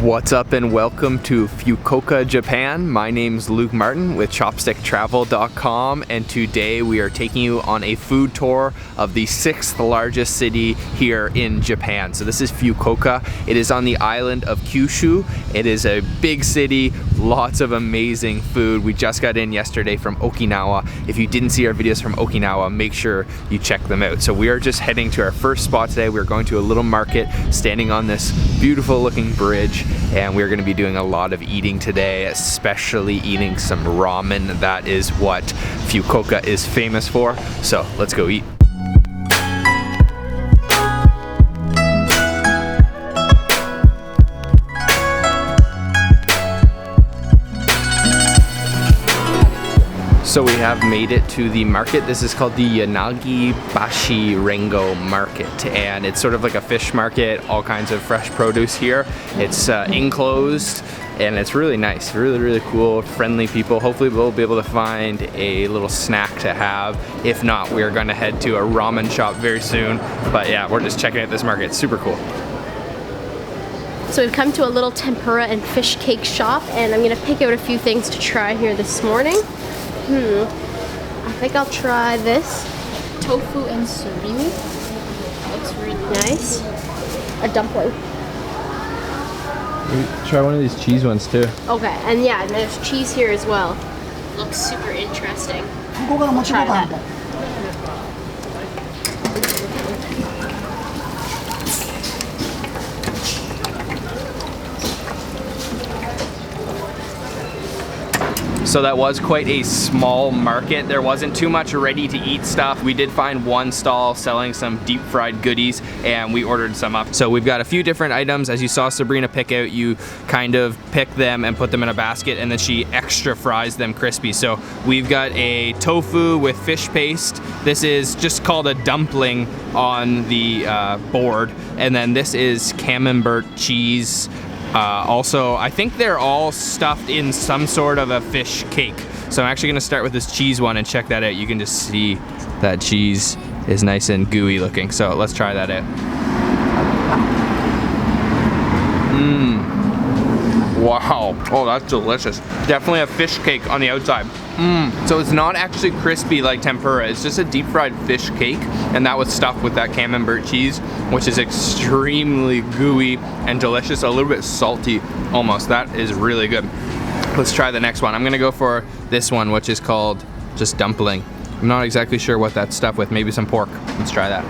What's up and welcome to Fukuoka, Japan. My name's Luke Martin with chopsticktravel.com, and today we are taking you on a food tour of the 6th largest city here in Japan. So this is Fukuoka. It is on the island of Kyushu. It is a big city, lots of amazing food. We just got in yesterday from Okinawa. If you didn't see our videos from Okinawa, make sure you check them out. So we are just heading to our first spot today. We're going to a little market standing on this beautiful looking bridge, and we're going to be doing a lot of eating today, especially eating some ramen. That is what Fukuoka is famous for. So let's go eat. So we have made it to the market. This is called the Yanagibashi Rengo Market, and it's sort of like a fish market, all kinds of fresh produce here. It's enclosed, and it's really nice, really cool, friendly people. Hopefully we'll be able to find a little snack to have. If not, we're gonna head to a ramen shop very soon. But yeah, we're just checking out this market. It's super cool. So we've come to a little tempura and fish cake shop, and I'm gonna pick out a few things to try here this morning. I think I'll try this. Tofu and surimi. Looks really nice. A dumpling. Try one of these cheese ones too. Okay, and yeah, and there's cheese here as well. Looks super interesting. I'll try that. So that was quite a small market. There wasn't too much ready to eat stuff. We did find one stall selling some deep fried goodies, and we ordered some up. So we've got a few different items. As you saw Sabrina pick out, you kind of pick them and put them in a basket, and then she extra fries them crispy. So we've got a tofu with fish paste. This is just called a dumpling on the board. And then this is camembert cheese. Also, I think they're all stuffed in some sort of a fish cake. So I'm actually gonna start with this cheese one and check that out. You can just see that cheese is nice and gooey looking. So let's try that out. Wow, oh, that's delicious. Definitely a fish cake on the outside. So it's not actually crispy like tempura, it's just a deep fried fish cake, and that was stuffed with that camembert cheese, which is extremely gooey and delicious, a little bit salty almost. That is really good. Let's try the next one. I'm gonna go for this one, which is called just dumpling. I'm not exactly sure what that's stuffed with, maybe some pork. Let's try that.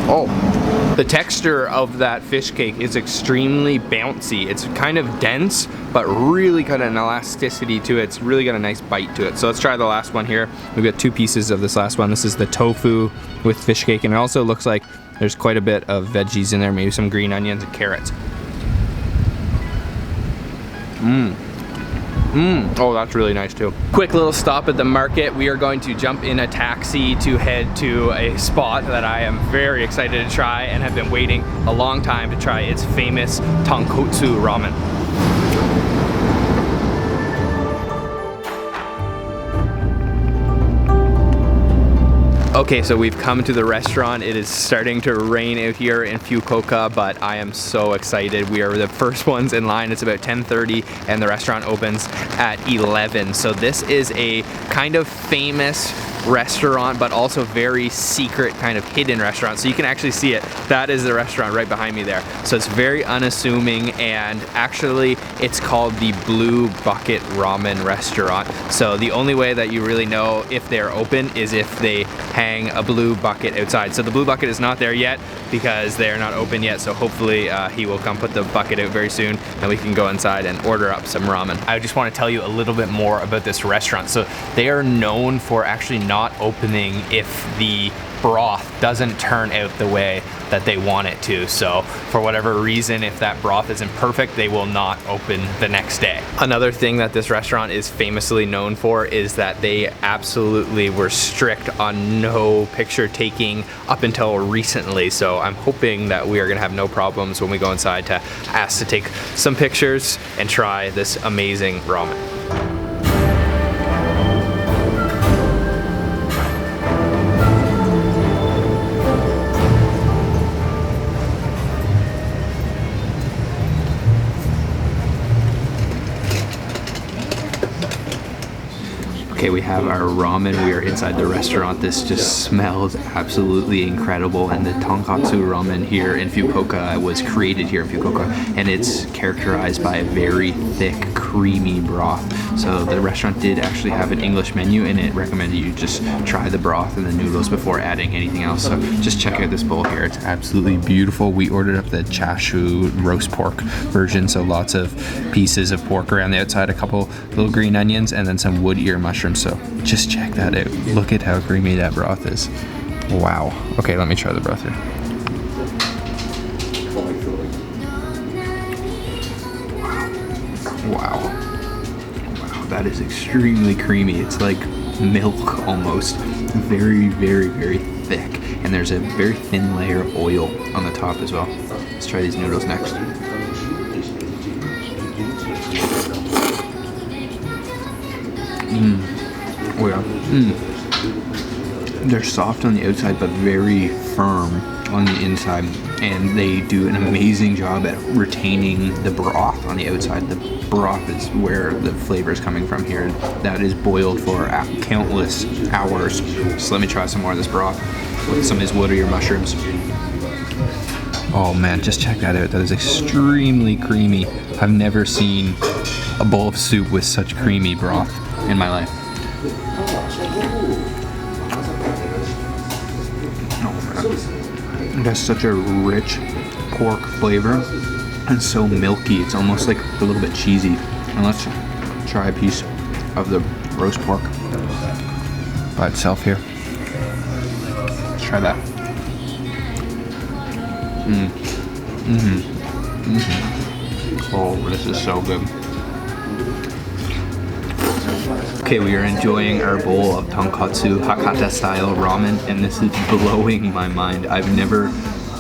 Oh, the texture of that fish cake is extremely bouncy. It's kind of dense, but really got an elasticity to it. It's really got a nice bite to it. So let's try the last one here. We've got two pieces of this last one. This is the tofu with fish cake, and it also looks like there's quite a bit of veggies in there, maybe some green onions and carrots. Oh, that's really nice too. Quick little stop at the market. We are going to jump in a taxi to head to a spot that I am very excited to try and have been waiting a long time to try. Its famous Tonkotsu ramen. Okay, so we've come to the restaurant. It is starting to rain out here in Fukuoka, but I am so excited. We are the first ones in line. It's about 10:30 and the restaurant opens at 11. So this is a kind of famous restaurant, but also very secret kind of hidden restaurant. So you can actually see it. That is the restaurant right behind me there. So it's very unassuming, and actually it's called the Blue Bucket Ramen restaurant. So the only way that you really know if they're open is if they hang a blue bucket outside. So the blue bucket is not there yet because they're not open yet. So hopefully he will come put the bucket out very soon and we can go inside and order up some ramen. I just want to tell you a little bit more about this restaurant. So they are known for actually not opening if the broth doesn't turn out the way that they want it to. So for whatever reason, if that broth isn't perfect, they will not open the next day. Another thing that this restaurant is famously known for is that they absolutely were strict on no picture taking up until recently. So I'm hoping that we are gonna have no problems when we go inside to ask to take some pictures and try this amazing ramen. Okay, we have our ramen. We are inside the restaurant. This just smells absolutely incredible. And the Tonkotsu ramen here in Fukuoka was created here in Fukuoka, and it's characterized by a very thick, creamy broth. So the restaurant did actually have an English menu, and it recommended you just try the broth and the noodles before adding anything else. So just check out this bowl here. It's absolutely beautiful. We ordered up the chashu roast pork version, so lots of pieces of pork around the outside, a couple little green onions, and then some wood ear mushrooms. So just check that out. Look at how creamy that broth is. Wow. Okay, let me try the broth here. Wow. Wow, that is extremely creamy. It's like milk almost. Very, very, very thick. And there's a very thin layer of oil on the top as well. Let's try these noodles next. Oh yeah. They're soft on the outside but very firm on the inside, and they do an amazing job at retaining the broth on the outside. The broth is where the flavor is coming from here. That is boiled for countless hours. So let me try some more of this broth with some of these wood ear mushrooms. Oh man, just check that out. That is extremely creamy. I've never seen a bowl of soup with such creamy broth in my life. Oh man, it has such a rich pork flavor and so milky. It's almost like a little bit cheesy. And let's try a piece of the roast pork by itself here. Let's try that. Oh, this is so good. Okay, we are enjoying our bowl of Tonkotsu Hakata style ramen, and this is blowing my mind. I've never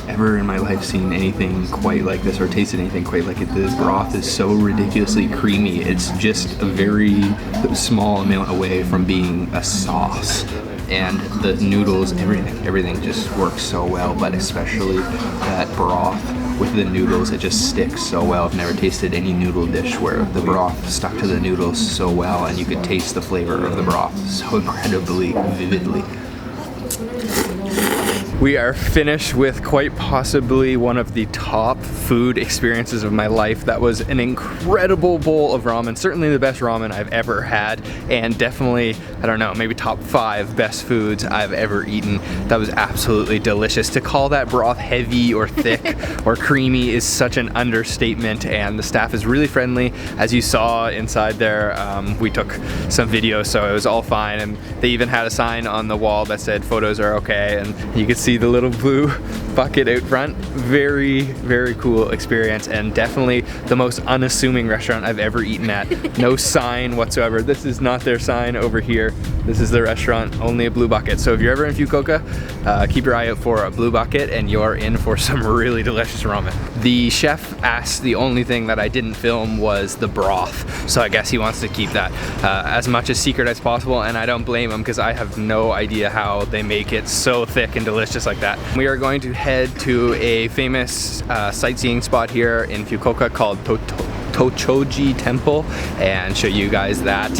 ever in my life seen anything quite like this or tasted anything quite like it. The broth is so ridiculously creamy. It's just a very small amount away from being a sauce. And the noodles, everything just works so well, but especially that broth with the noodles, it just sticks so well. I've never tasted any noodle dish where the broth stuck to the noodles so well and you could taste the flavor of the broth so incredibly vividly. We are finished with quite possibly one of the top food experiences of my life. That was an incredible bowl of ramen, certainly the best ramen I've ever had, and definitely, I don't know, maybe top 5 best foods I've ever eaten. That was absolutely delicious. To call that broth heavy or thick or creamy is such an understatement, and the staff is really friendly. As you saw inside there, we took some videos, so it was all fine, and they even had a sign on the wall that said photos are okay, and you could see the little blue bucket out front. Very, very cool experience, and definitely the most unassuming restaurant I've ever eaten at. No sign whatsoever. This is not their sign over here. This is the restaurant, only a blue bucket. So if you're ever in Fukuoka, keep your eye out for a blue bucket and you're in for some really delicious ramen. The chef asked the only thing that I didn't film was the broth. So I guess he wants to keep that as much a secret as possible, and I don't blame him because I have no idea how they make it so thick and delicious like that. We are going to head to a famous sightseeing spot here in Fukuoka called Tochoji Temple and show you guys that.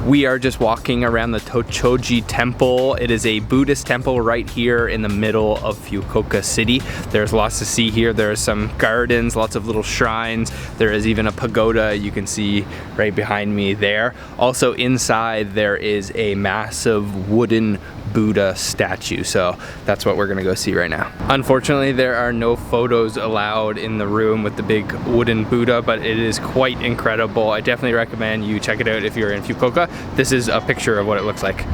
We are just walking around the Tochoji Temple. It is a Buddhist temple right here in the middle of Fukuoka City. There's lots to see here. There are some gardens, lots of little shrines. There is even a pagoda you can see right behind me there. Also inside there is a massive wooden Buddha statue, so that's what we're gonna go see right now. Unfortunately, there are no photos allowed in the room with the big wooden Buddha, but it is quite incredible. I definitely recommend you check it out if you're in Fukuoka. This is a picture of what it looks like.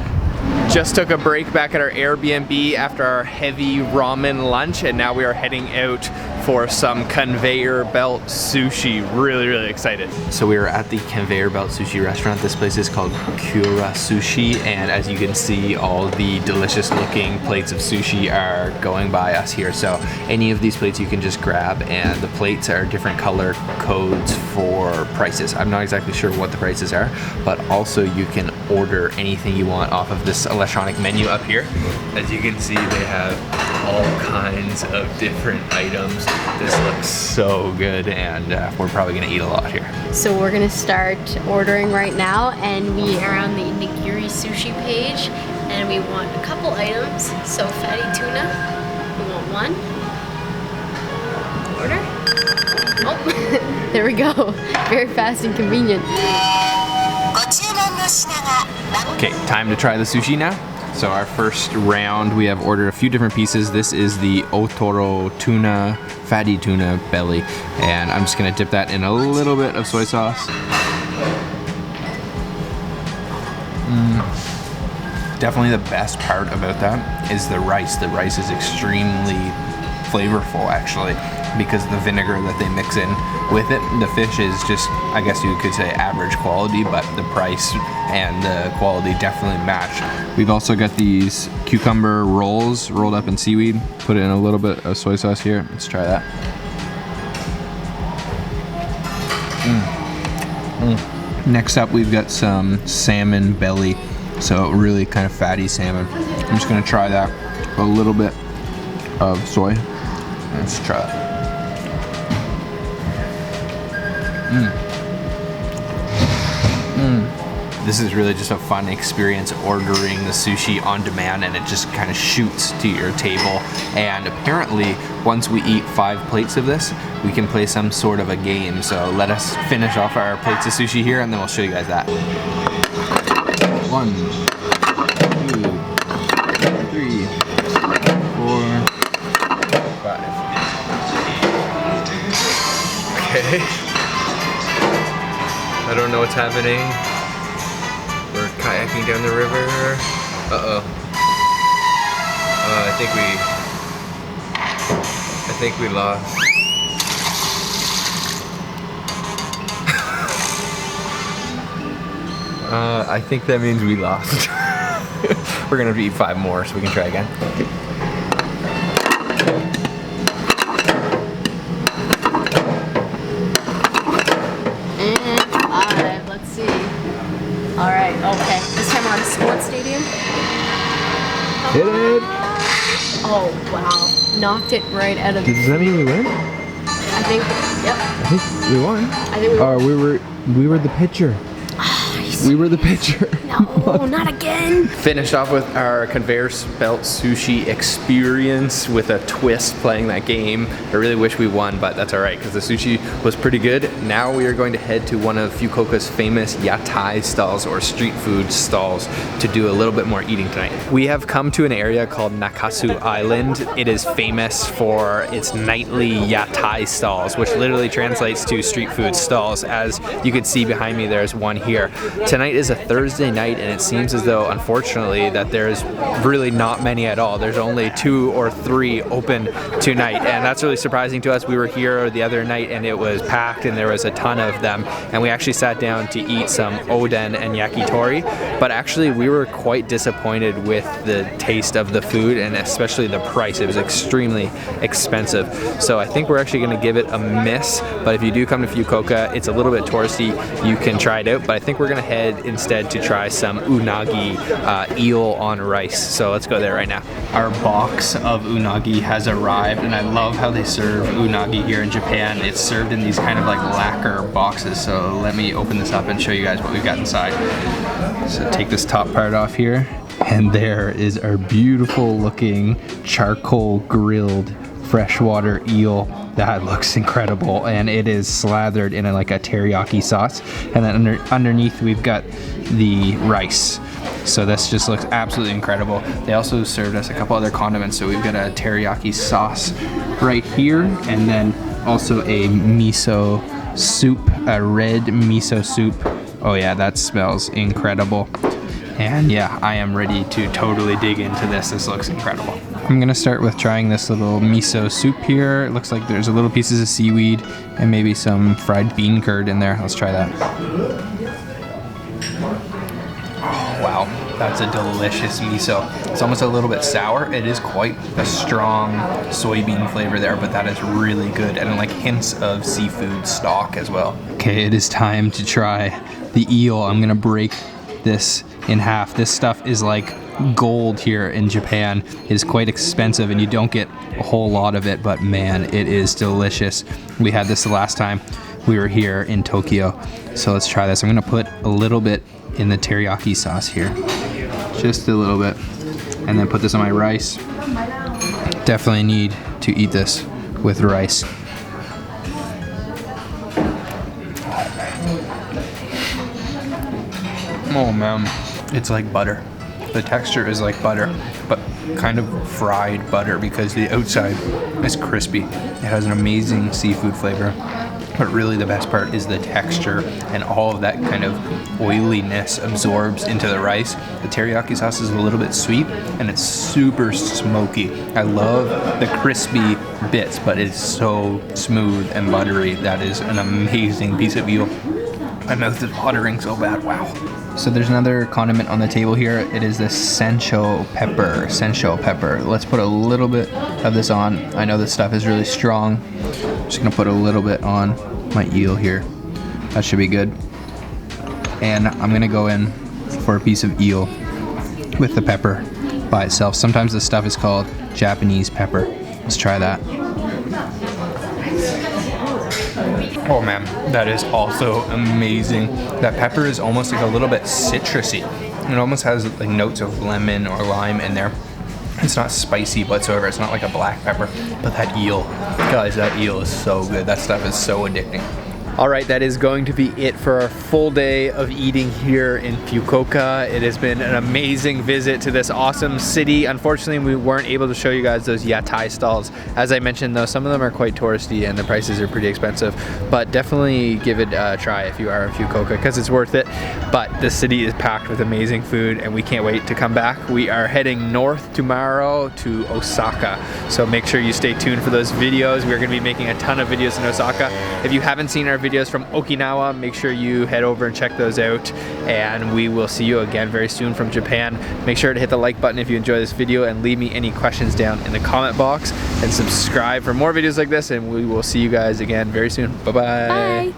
Just took a break back at our Airbnb after our heavy ramen lunch, and now we are heading out for some conveyor belt sushi. Really, really excited. So we are at the conveyor belt sushi restaurant. This place is called Kura Sushi, and as you can see, all the delicious looking plates of sushi are going by us here. So any of these plates you can just grab, and the plates are different color codes for prices. I'm not exactly sure what the prices are, but also you can order anything you want off of this electronic menu up here. As you can see, they have all kinds of different items. This looks so good, and we're probably gonna eat a lot here. So we're gonna start ordering right now, and we are on the nigiri sushi page, and we want a couple items. So fatty tuna, we want one. Order. Oh, there we go. Very fast and convenient. Okay, time to try the sushi now. So our first round, we have ordered a few different pieces. This is the otoro tuna, fatty tuna belly. And I'm just gonna dip that in a little bit of soy sauce. Definitely the best part about that is the rice. The rice is extremely flavorful actually, because the vinegar that they mix in with it. The fish is just, I guess you could say, average quality, but the price and the quality definitely match. We've also got these cucumber rolls rolled up in seaweed. Put in a little bit of soy sauce here. Let's try that. Next up, we've got some salmon belly. So really kind of fatty salmon. I'm just gonna try that. A little bit of soy. Let's try it. This is really just a fun experience ordering the sushi on demand, and it just kind of shoots to your table. And apparently, once we eat 5 plates of this, we can play some sort of a game. So let us finish off our plates of sushi here, and then we'll show you guys that. 1, 2, 3, 4, 5. Okay. I don't know what's happening. We're kayaking down the river. Uh-oh. I think we lost. I think that means we lost. We're gonna have to eat 5 more so we can try again. And 5, let's see. All right, okay. This time we're on a sports stadium. Hit it! Oh, wow. Knocked it right out of the... Does that mean we win? I think, yep. I think we won. I think we won. We were the pitcher. We were the pitcher. No, not again. Finished off with our conveyor belt sushi experience with a twist playing that game. I really wish we won, but that's all right because the sushi was pretty good. Now we are going to head to one of Fukuoka's famous Yatai stalls, or street food stalls, to do a little bit more eating tonight. We have come to an area called Nakasu Island. It is famous for its nightly Yatai stalls, which literally translates to street food stalls. As you can see behind me, there's one here. Tonight is a Thursday night, and it seems as though, unfortunately, that there's really not many at all. There's only 2 or 3 open tonight, and that's really surprising to us. We were here the other night, and it was packed, and there was a ton of them, and we actually sat down to eat some oden and yakitori, but actually we were quite disappointed with the taste of the food, and especially the price. It was extremely expensive, so I think we're actually going to give it a miss. But if you do come to Fukuoka, it's a little bit touristy. You can try it out, but I think we're going to head instead to try some unagi eel on rice. So let's go there right now. Our box of unagi has arrived, and I love how they serve unagi here in Japan. It's served in these kind of like lacquer boxes. So let me open this up and show you guys what we've got inside. So take this top part off here, and there is our beautiful looking charcoal grilled freshwater eel. That looks incredible, and it is slathered in like a teriyaki sauce, and then underneath we've got the rice. So this just looks absolutely incredible. They also served us a couple other condiments, so we've got a teriyaki sauce right here, and then also a miso soup, a red miso soup. Oh yeah, that smells incredible. And yeah, I am ready to totally dig into this. This looks incredible. I'm gonna start with trying this little miso soup here. It looks like there's a little pieces of seaweed and maybe some fried bean curd in there. Let's try that. Oh, wow, that's a delicious miso. It's almost a little bit sour. It is quite a strong soybean flavor there, but that is really good, and like hints of seafood stock as well. Okay, it is time to try the eel. I'm gonna break this in half. This stuff is like gold here in Japan. It is quite expensive and you don't get a whole lot of it, but man, it is delicious. We had this the last time we were here in Tokyo. So let's try this. I'm gonna put a little bit in the teriyaki sauce here. Just a little bit. And then put this on my rice. Definitely need to eat this with rice. Oh man, it's like butter. The texture is like butter, but kind of fried butter because the outside is crispy. It has an amazing seafood flavor, but really the best part is the texture and all of that kind of oiliness absorbs into the rice. The teriyaki sauce is a little bit sweet and it's super smoky. I love the crispy bits, but it's so smooth and buttery. That is an amazing piece of eel. My mouth is watering so bad, wow. So there's another condiment on the table here. It is the sencho pepper. Let's put a little bit of this on. I know this stuff is really strong. I'm just gonna put a little bit on my eel here. That should be good. And I'm gonna go in for a piece of eel with the pepper by itself. Sometimes this stuff is called Japanese pepper. Let's try that. Oh man, that is also amazing. That pepper is almost like a little bit citrusy. It almost has like notes of lemon or lime in there. It's not spicy whatsoever. It's not like a black pepper. But that eel, guys, that eel is so good. That stuff is so addicting. All right, that is going to be it for our full day of eating here in Fukuoka. It has been an amazing visit to this awesome city. Unfortunately, we weren't able to show you guys those Yatai stalls. As I mentioned though, some of them are quite touristy and the prices are pretty expensive, but definitely give it a try if you are in Fukuoka because it's worth it. But the city is packed with amazing food and we can't wait to come back. We are heading north tomorrow to Osaka, so make sure you stay tuned for those videos. We're gonna be making a ton of videos in Osaka. If you haven't seen our videos from Okinawa, make sure you head over and check those out, and we will see you again very soon from Japan. Make sure to hit the like button if you enjoy this video and leave me any questions down in the comment box, and subscribe for more videos like this, and we will see you guys again very soon. Bye-bye. Bye.